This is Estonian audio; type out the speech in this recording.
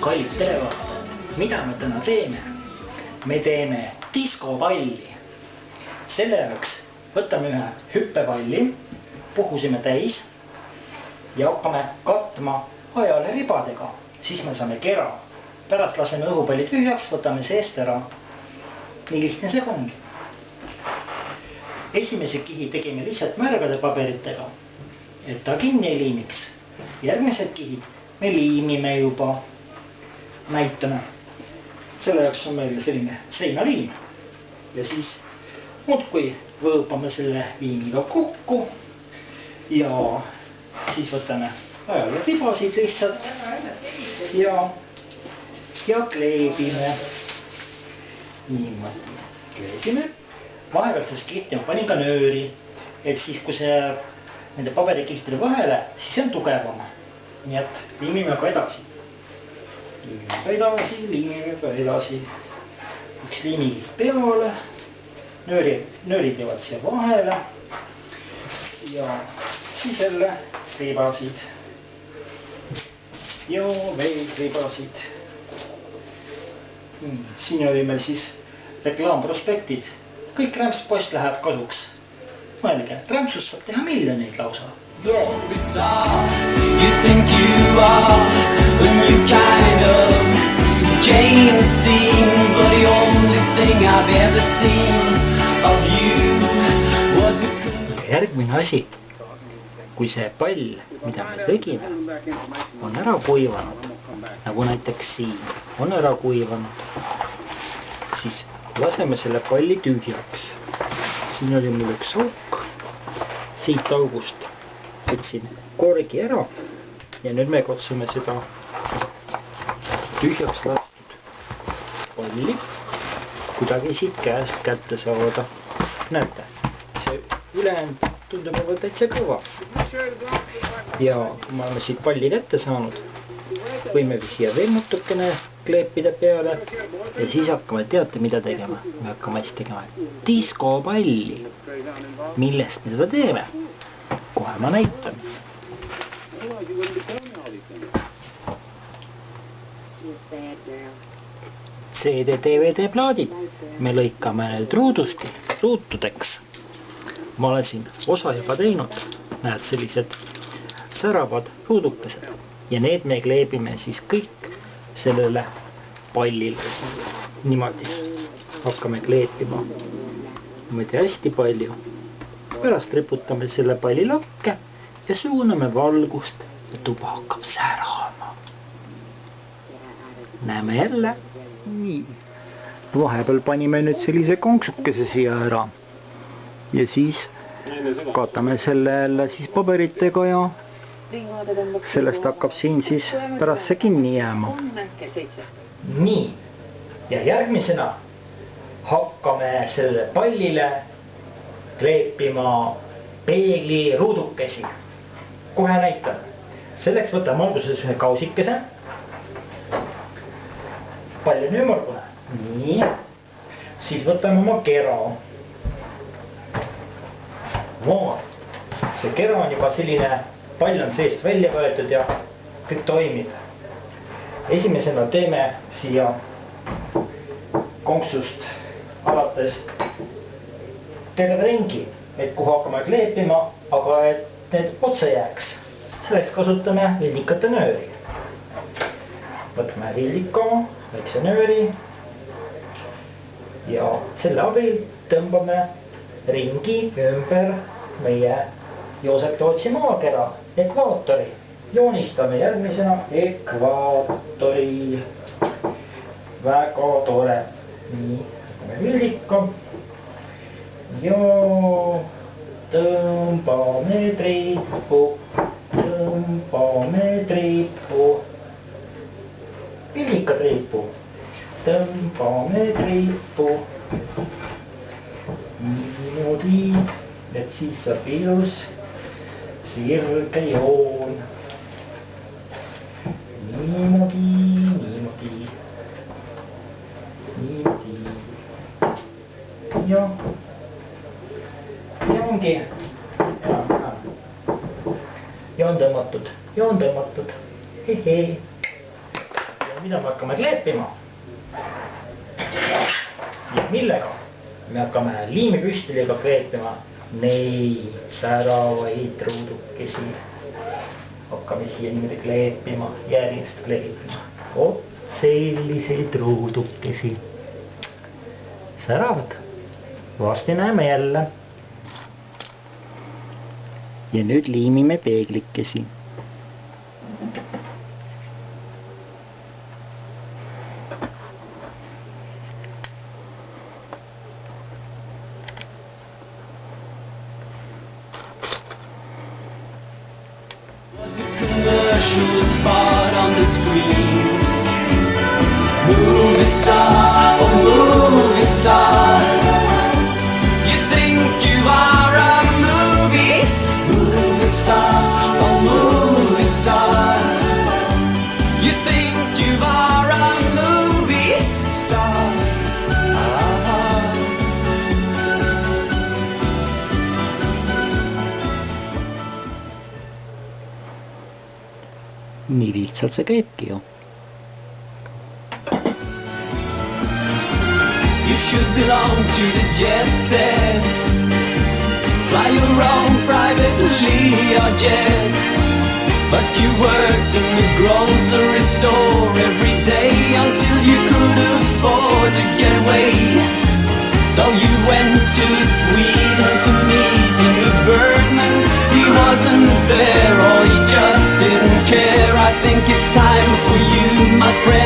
kallid televaatajad, mida me täna teeme? Me teeme diskopalli. Selle jaoks võtame ühe hüppepalli, puhusime täis ja hakkame katma ajale ribadega. Siis me saame kera. Pärast laseme õhupalli tühjaks, võtame seest ära. Nii lihtne see ongi. Esimese kihi tegime lihtsalt märgade paberitega, et ta kinni ei liimiks. Järgmised kihid me liimime juba. Näitame. Selle jaoks on meil selline seinaliim. Ja siis muudkui võõpame selle liimiga kokku. Ja siis võtame ajale ribasid lihtsalt. Ja kleebime. Niimoodi kleebime. Vahepeal siis kihti ma panin ka nööri. Et siis kui see nende paberikihtide vahele, siis see on tugevam. Nii et liimime ka edasi. Liimime ka edasi. Üks liimikiht peale. Nöörid jäävad siia vahele. Ja siis jälle ribasid. Ja veel ribasid. Siin oli meil siis reklaamprospektid. Kõik rämpspost läheb kasuks. Mõelge, rämpsust saab teha miljoneid lausa. Yeah. You think you are when you kind of James Dean, but the only thing I've ever seen of you was a... Järgmine asi, kui see pall, mida me tegime, on ära kuivanud, nagu näiteks siin on ära kuivanud, siis laseme selle palli tühjaks. Siin oli mul üks auk, siit august võtsin korgi ära ja nüüd me katsume seda tühjaks lastud palli kuidagi siit käest kätte saada. Näete, see ülejäänud tundub juba täitsa kõva. Ja kui me oleme siit palli kätte saanud, võime siia veel natukene kleepida peale ja siis hakkame, teate mida tegema? Me hakkame siis tegema diskopalli. Millest me seda teeme? Kohe ma näitan. CD-DVD plaadid. Me lõikame need ruutudeks. Ma olen siin osa juba teinud. Näed sellised säravad ruudukesed. Ja need me kleebime siis kõik sellele pallile. Niimoodi hakkame kleepima. Niimoodi hästi palju. Pärast riputame selle palli lakke ja suuname valgust ja tuba hakkab särama. Näeme jälle. Nii. Vahepeal panime nüüd sellise konksukese siia ära. Ja siis katame selle jälle siis paberitega ja sellest hakkab siin siis pärast see kinni jääma. Nii. Ja järgmisena hakkame selle pallile kleepima peegli ruudukesi. Kohe näitan. Selleks võtame alguses ühe kausikese. Pall on ümmargune. Nii. Siis võtame oma kera. See kera on juba selline, pall on seest välja võetud ja kõik toimib. Esimesena teeme siia konksust alates terve ringi, et kuhu hakkame kleepima, aga et need otse jääks. Selleks kasutame vildikate nööri. Võtame vildika, väikse nööri ja selle abil tõmbame ringi ümber meie Joosep Tootsi maakera, ekvaatori. Joonistame järgmisena ekvaatori. Väga tore. Nii, võtame vildika. Ja tõmbame triipu. Vildika triipu. Tõmbame triipu. Niimoodi, et siis saab ilus sirge joon. Niimoodi. Ja ongi joon tõmmatud. Hehe. Ja mida me hakkame kleepima? Ja millega? Me hakkame liimipüstoliga kleepima neid säravaid ruudukesi. Hakkame siia niimoodi kleepima, järjest kleepima. Vot selliseid ruudukesi. Säravad. Varsti näeme jälle. Ja nüüd liimime peeglikesi. Commercial spot on the screen. Movie star, oh movie star. You think you are a movie star, oh movie star. You think you are a movie star. Nii lihtsalt see käibki ju. You should belong to the jet set. Fly your own privately or jet. But you worked in the grocery store every day until you could afford to get away. So you went to Sweden to meet Ingmar Bergman. He wasn't there or he just didn't care. I think it's time for you, my friend.